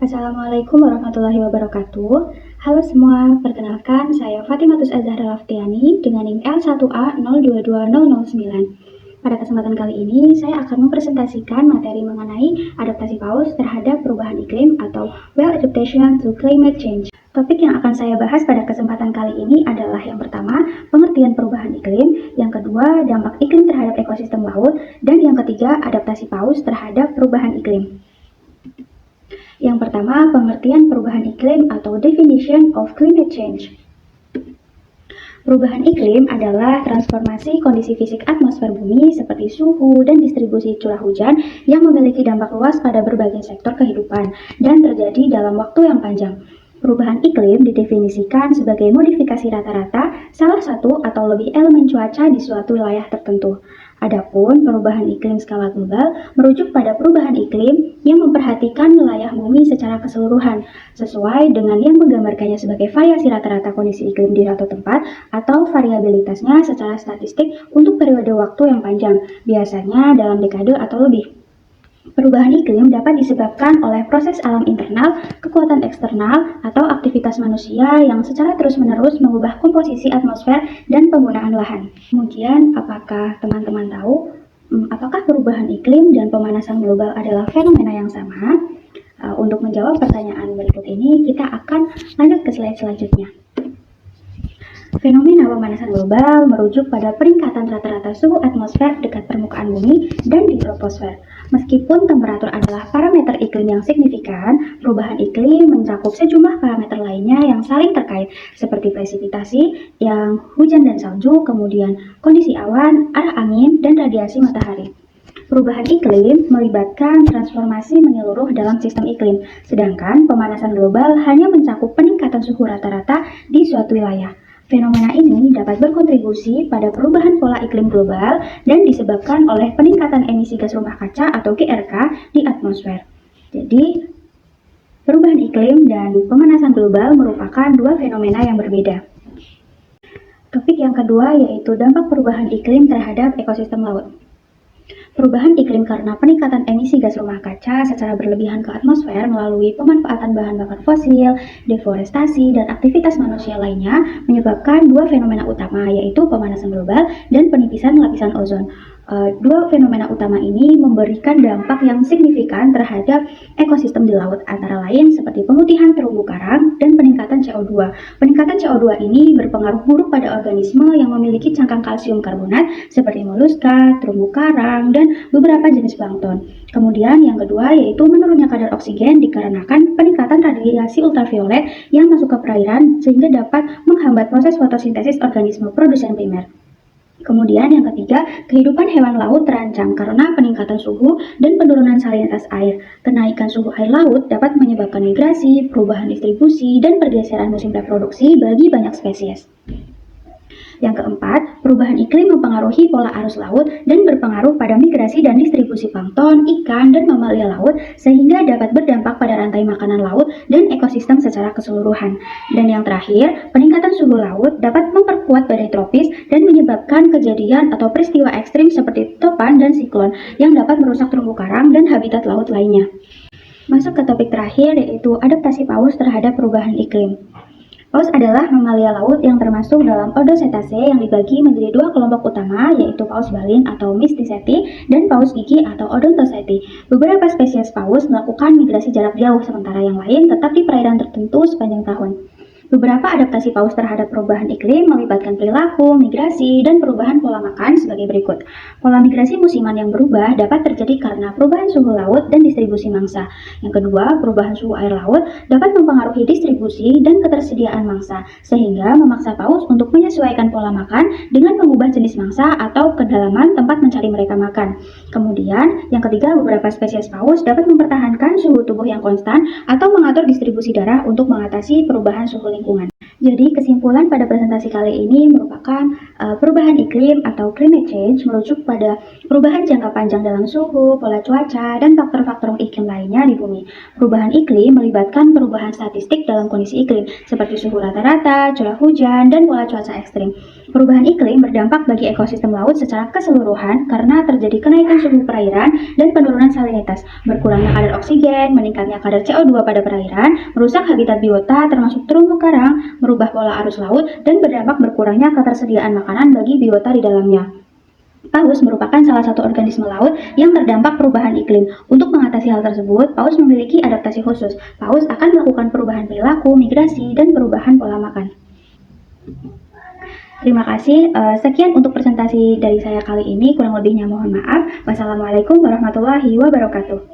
Assalamualaikum warahmatullahi wabarakatuh. Halo semua, perkenalkan saya Fatimatus Azhara Laftiani dengan NIM L1A022009. Pada kesempatan kali ini, saya akan mempresentasikan materi mengenai adaptasi paus terhadap perubahan iklim atau Well Adaptation to Climate Change. Topik yang akan saya bahas pada kesempatan kali ini adalah yang pertama, pengertian perubahan iklim, yang kedua, dampak iklim terhadap ekosistem laut, dan yang ketiga, adaptasi paus terhadap perubahan iklim. Yang pertama, pengertian perubahan iklim atau definition of climate change. Perubahan iklim adalah transformasi kondisi fisik atmosfer bumi seperti suhu dan distribusi curah hujan yang memiliki dampak luas pada berbagai sektor kehidupan dan terjadi dalam waktu yang panjang. Perubahan iklim didefinisikan sebagai modifikasi rata-rata salah satu atau lebih elemen cuaca di suatu wilayah tertentu. Adapun perubahan iklim skala global merujuk pada perubahan iklim yang memperhatikan wilayah bumi secara keseluruhan, sesuai dengan yang menggambarkannya sebagai variasi rata-rata kondisi iklim di suatu tempat atau variabilitasnya secara statistik untuk periode waktu yang panjang, biasanya dalam dekade atau lebih. Perubahan iklim dapat disebabkan oleh proses alam internal, kekuatan eksternal, atau aktivitas manusia yang secara terus-menerus mengubah komposisi atmosfer dan penggunaan lahan. Kemudian, apakah teman-teman tahu apakah perubahan iklim dan pemanasan global adalah fenomena yang sama? Untuk menjawab pertanyaan berikut ini, kita akan lanjut ke slide selanjutnya. Fenomena pemanasan global merujuk pada peningkatan rata-rata suhu atmosfer dekat permukaan bumi dan di troposfer. Meskipun temperatur adalah parameter iklim yang signifikan, perubahan iklim mencakup sejumlah parameter lainnya yang saling terkait, seperti presipitasi, yang hujan dan salju, kemudian kondisi awan, arah angin, dan radiasi matahari. Perubahan iklim melibatkan transformasi menyeluruh dalam sistem iklim, sedangkan pemanasan global hanya mencakup peningkatan suhu rata-rata di suatu wilayah. Fenomena ini dapat berkontribusi pada perubahan pola iklim global dan disebabkan oleh peningkatan emisi gas rumah kaca atau GRK di atmosfer. Jadi, perubahan iklim dan pemanasan global merupakan dua fenomena yang berbeda. Topik yang kedua yaitu dampak perubahan iklim terhadap ekosistem laut. Perubahan iklim karena peningkatan emisi gas rumah kaca secara berlebihan ke atmosfer melalui pemanfaatan bahan bakar fosil, deforestasi, dan aktivitas manusia lainnya menyebabkan dua fenomena utama yaitu pemanasan global dan penipisan lapisan ozon. Dua fenomena utama ini memberikan dampak yang signifikan terhadap ekosistem di laut, antara lain seperti pemutihan terumbu karang dan peningkatan CO2. Peningkatan CO2 ini berpengaruh buruk pada organisme yang memiliki cangkang kalsium karbonat seperti moluska, terumbu karang, dan beberapa jenis plankton. Kemudian yang kedua yaitu menurunnya kadar oksigen dikarenakan peningkatan radiasi ultraviolet yang masuk ke perairan sehingga dapat menghambat proses fotosintesis organisme produsen primer. Kemudian yang ketiga, kehidupan hewan laut terancam karena peningkatan suhu dan penurunan salinitas air. Kenaikan suhu air laut dapat menyebabkan migrasi, perubahan distribusi, dan pergeseran musim reproduksi bagi banyak spesies. Yang keempat, perubahan iklim mempengaruhi pola arus laut dan berpengaruh pada migrasi dan distribusi plankton, ikan, dan mamalia laut sehingga dapat berdampak pada rantai makanan laut dan ekosistem secara keseluruhan. Dan yang terakhir, peningkatan suhu laut dapat memperkuat badai tropis dan menyebabkan kejadian atau peristiwa ekstrim seperti topan dan siklon yang dapat merusak terumbu karang dan habitat laut lainnya. Masuk ke topik terakhir yaitu adaptasi paus terhadap perubahan iklim. Paus adalah mamalia laut yang termasuk dalam ordo Cetaceae yang dibagi menjadi dua kelompok utama yaitu paus balin atau Mysticeti dan paus gigi atau Odontoceti. Beberapa spesies paus melakukan migrasi jarak jauh sementara yang lain tetap di perairan tertentu sepanjang tahun. Beberapa adaptasi paus terhadap perubahan iklim melibatkan perilaku, migrasi, dan perubahan pola makan sebagai berikut. Pola migrasi musiman yang berubah dapat terjadi karena perubahan suhu laut dan distribusi mangsa. Yang kedua, perubahan suhu air laut dapat mempengaruhi distribusi dan ketersediaan mangsa, sehingga memaksa paus untuk menyesuaikan pola makan dengan mengubah jenis mangsa atau kedalaman tempat mencari mereka makan. Kemudian, yang ketiga, beberapa spesies paus dapat mempertahankan suhu tubuh yang konstan atau mengatur distribusi darah untuk mengatasi perubahan suhu lingkungan. Jadi kesimpulan pada presentasi kali ini merupakan perubahan iklim atau climate change merujuk pada perubahan jangka panjang dalam suhu, pola cuaca, dan faktor-faktor iklim lainnya di bumi. Perubahan iklim melibatkan perubahan statistik dalam kondisi iklim, seperti suhu rata-rata, curah hujan, dan pola cuaca ekstrim. Perubahan iklim berdampak bagi ekosistem laut secara keseluruhan karena terjadi kenaikan suhu perairan dan penurunan salinitas, berkurangnya kadar oksigen, meningkatnya kadar CO2 pada perairan, merusak habitat biota termasuk terumbu karang, merubah pola arus laut, dan berdampak berkurangnya ketersediaan makanan bagi biota di dalamnya. Paus merupakan salah satu organisme laut yang terdampak perubahan iklim. Untuk mengatasi hal tersebut, paus memiliki adaptasi khusus. Paus akan melakukan perubahan perilaku, migrasi, dan perubahan pola makan. Terima kasih. Sekian untuk presentasi dari saya kali ini. Kurang lebihnya mohon maaf. Wassalamualaikum warahmatullahi wabarakatuh.